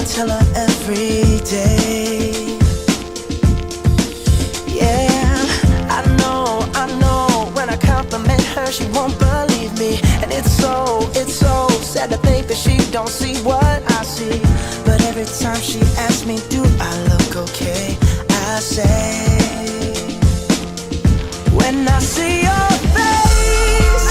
tell her every day. Yeah, I know when I compliment her she won't believe me. And it's so sad to think that she don't see what I see. But every time she asks me do I look okay, I say, when I see your face,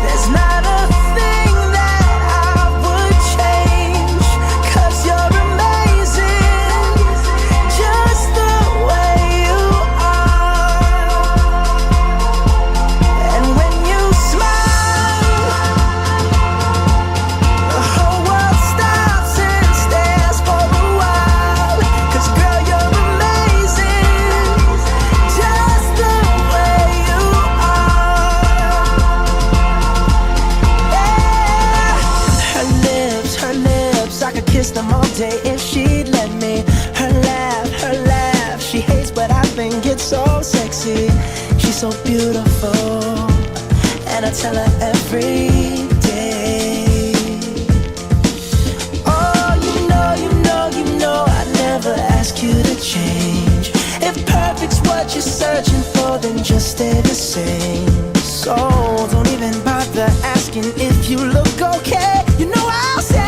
there's not a thing that I would change. 'Cause you're amazing, just the way you are. And when you smile, the whole world stops and stares for a while. 'Cause girl, you're amazing, just the way you are. Yeah. Her lips, I could kiss them all day if she'd let me. Her laugh, she hates but I think it's so sexy. She's so beautiful, and I tell her every day. Oh, you know I'd never ask you to change. If perfect's what you're searching for, then just stay the same. So don't even bother asking if you look okay. You know I'll say,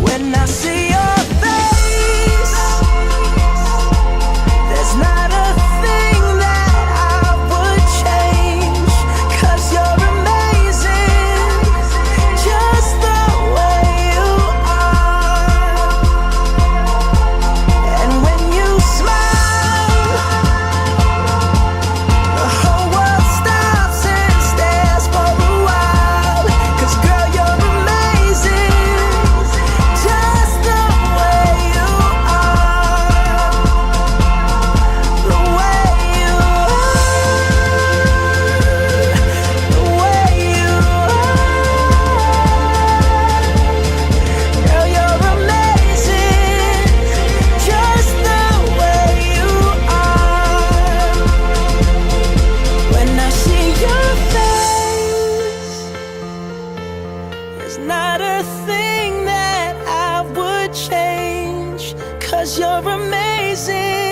when I see your face, there's not a thing that I would change. 'Cause you're amazing, just the way you are. And when you smile, the whole world stops and stares for a while. 'Cause girl, you're amazing, just the way you are. The way you are, the way you are. Girl, you're amazing, just the way you are. When I see your face, there's not a thing that I would change. 'Cause you're amazing,